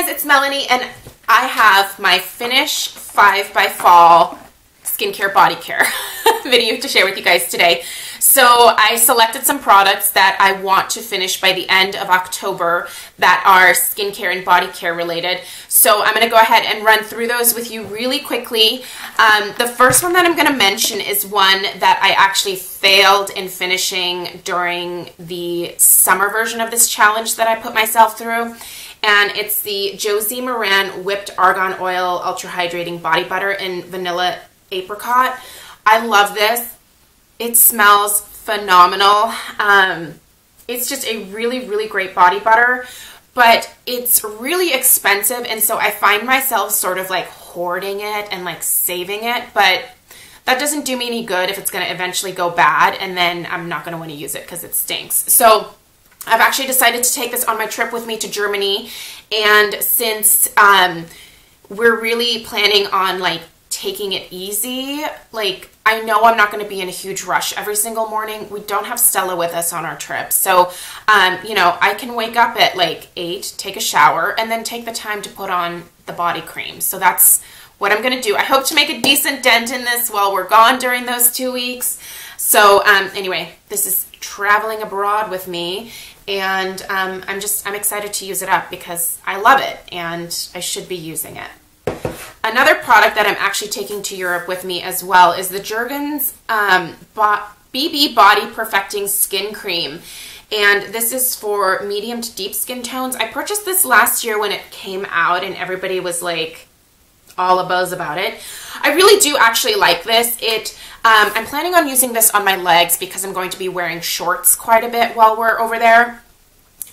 guys, it's Melanie, and I have my Finish 5 by Fall skincare body care video to share with you guys today. So I selected some products that I want to finish by the end of October that are skincare and body care related. So I'm going to go ahead and run through those with you really quickly. The first one that I'm going to mention is one that I actually failed in finishing during the summer version of this challenge that I put myself through. And it's the Josie Maran Whipped Argan Oil Ultra Hydrating Body Butter in Vanilla Apricot. I love this. It smells phenomenal. It's just a really, really great body butter, but it's really expensive, and so I find myself sort of like hoarding it and like saving it, but that doesn't do me any good if it's going to eventually go bad, and then I'm not going to want to use it because it stinks. So I've actually decided to take this on my trip with me to Germany, and since we're really planning on like taking it easy, like I know I'm not going to be in a huge rush every single morning. We don't have Stella with us on our trip, so you know, I can wake up at like 8, take a shower, and then take the time to put on the body cream. So that's what I'm going to do. I hope to make a decent dent in this while we're gone during those 2 weeks. So anyway, this is traveling abroad with me, and I'm excited to use it up because I love it and I should be using it. Another product that I'm actually taking to Europe with me as well is the Jergens BB Body Perfecting Skin Cream. And this is for medium to deep skin tones. I purchased this last year when it came out and everybody was like all abuzz about it. I really do actually like this. I'm planning on using this on my legs because I'm going to be wearing shorts quite a bit while we're over there.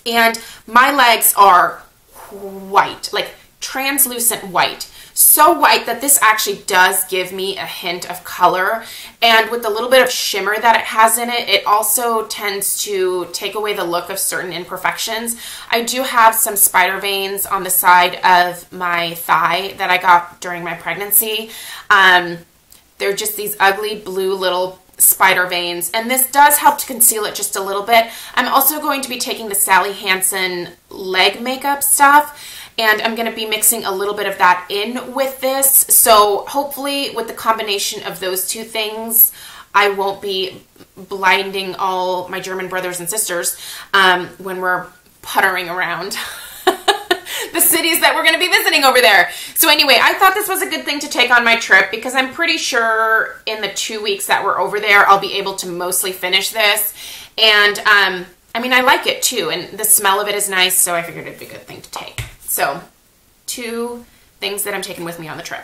And my legs are white, like translucent white. So white that this actually does give me a hint of color, and with the little bit of shimmer that it has in it, it also tends to take away the look of certain imperfections. I do have some spider veins on the side of my thigh that I got during my pregnancy. They're just these ugly blue little spider veins, and this does help to conceal it just a little bit. I'm also going to be taking the Sally Hansen leg makeup stuff, and I'm going to be mixing a little bit of that in with this. So hopefully with the combination of those two things, I won't be blinding all my German brothers and sisters when we're puttering around the cities that we're going to be visiting over there. So anyway, I thought this was a good thing to take on my trip because I'm pretty sure in the 2 weeks that we're over there, I'll be able to mostly finish this. And I mean, I like it too, and the smell of it is nice, so I figured it'd be a good thing to take. So 2 things that I'm taking with me on the trip.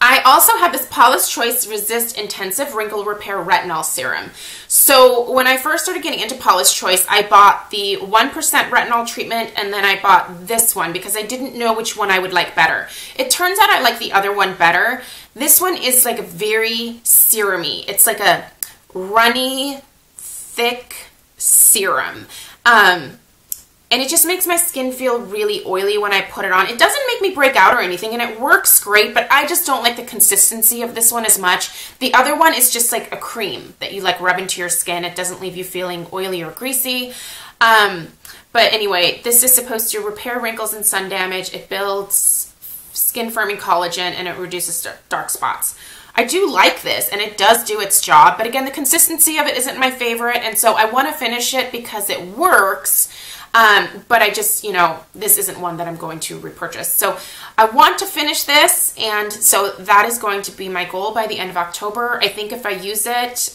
I also have this Paula's Choice Resist Intensive Wrinkle Repair Retinol Serum. So when I first started getting into Paula's Choice, I bought the 1% retinol treatment, and then I bought this one because I didn't know which one I would like better. It turns out I like the other one better. This one is like very serum-y. It's like a runny, thick serum. And it just makes my skin feel really oily when I put it on. It doesn't make me break out or anything, and it works great, but I just don't like the consistency of this one as much. The other one is just like a cream that you like rub into your skin. It doesn't leave you feeling oily or greasy. But anyway, this is supposed to repair wrinkles and sun damage. It builds skin-firming collagen, and it reduces dark spots. I do like this, and it does do its job, but again, the consistency of it isn't my favorite, and so I want to finish it because it works. But I just, you know, this isn't one that I'm going to repurchase. So I want to finish this, and so that is going to be my goal by the end of October. I think if I use it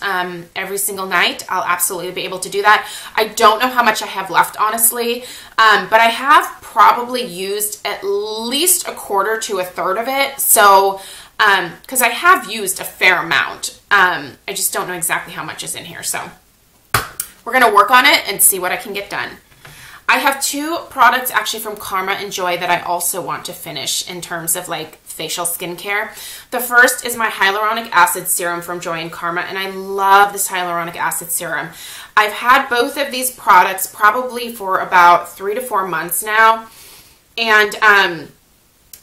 every single night, I'll absolutely be able to do that. I don't know how much I have left, honestly, but I have probably used at least 1/4 to 1/3 of it. So, because I have used a fair amount. I just don't know exactly how much is in here. So we're going to work on it and see what I can get done. I have 2 products actually from Karma and Joy that I also want to finish in terms of like facial skincare. The first is my hyaluronic acid serum from Joy and Karma, and I love this hyaluronic acid serum. I've had both of these products probably for about 3 to 4 months now, and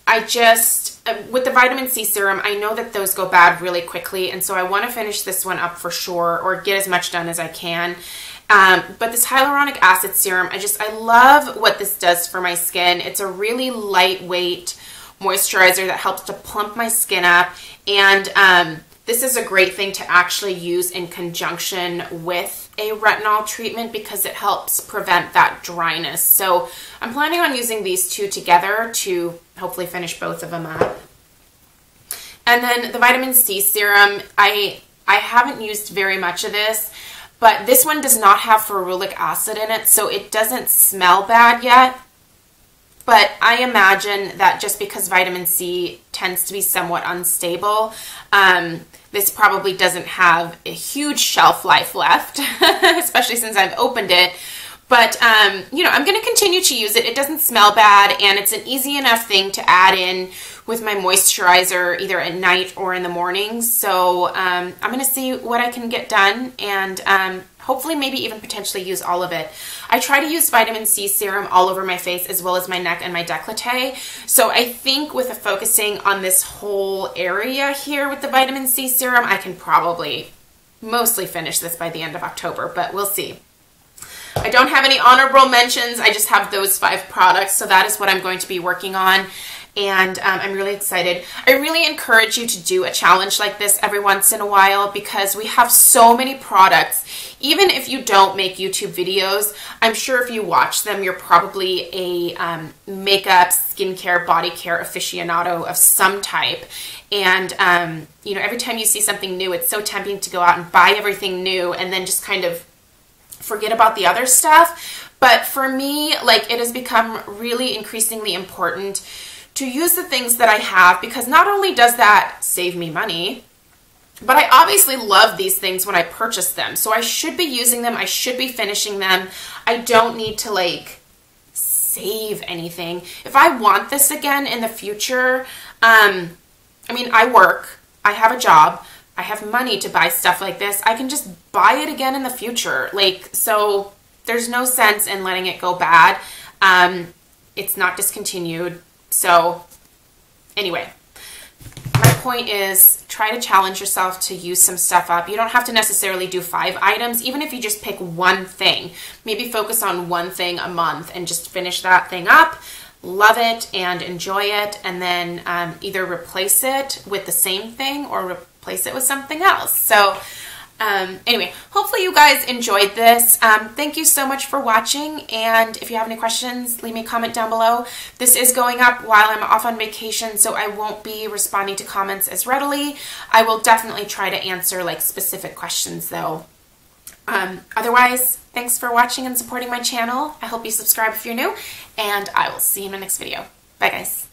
I just, with the vitamin C serum, I know that those go bad really quickly, and so I want to finish this one up for sure, or get as much done as I can. But this hyaluronic acid serum, I love what this does for my skin. It's a really lightweight moisturizer that helps to plump my skin up, and this is a great thing to actually use in conjunction with a retinol treatment because it helps prevent that dryness. So I'm planning on using these two together to hopefully finish both of them up. And then the vitamin C serum, I haven't used very much of this, but this one does not have ferulic acid in it, so it doesn't smell bad yet. But I imagine that just because vitamin C tends to be somewhat unstable, this probably doesn't have a huge shelf life left, especially since I've opened it. But, you know, I'm going to continue to use it. It doesn't smell bad, and it's an easy enough thing to add in with my moisturizer either at night or in the mornings. So I'm going to see what I can get done, and hopefully maybe even potentially use all of it. I try to use vitamin C serum all over my face as well as my neck and my décolleté. So I think with focusing on this whole area here with the vitamin C serum, I can probably mostly finish this by the end of October, but we'll see. I don't have any honorable mentions. I just have those 5 products. So that is what I'm going to be working on. And I'm really excited. I really encourage you to do a challenge like this every once in a while because we have so many products. Even if you don't make YouTube videos, I'm sure if you watch them, you're probably a makeup, skincare, body care aficionado of some type. And, you know, every time you see something new, it's so tempting to go out and buy everything new and then just kind of forget about the other stuff. But for me, like, it has become really increasingly important to use the things that I have because not only does that save me money, but I obviously love these things when I purchase them. So I should be using them. I should be finishing them. I don't need to like save anything. If I want this again in the future, I mean, I work, I have a job, I have money to buy stuff like this. I can just buy it again in the future. Like, so there's no sense in letting it go bad. It's not discontinued. So anyway, my point is try to challenge yourself to use some stuff up. You don't have to necessarily do 5 items, even if you just pick one thing. Maybe focus on one thing a month and just finish that thing up, love it and enjoy it, and then either replace it with the same thing or replace it with something else. So anyway, hopefully you guys enjoyed this. Thank you so much for watching, and if you have any questions, leave me a comment down below. This is going up while I'm off on vacation, so I won't be responding to comments as readily. I will definitely try to answer like specific questions though. Otherwise, thanks for watching and supporting my channel. I hope you subscribe if you're new, and I will see you in my next video. Bye guys.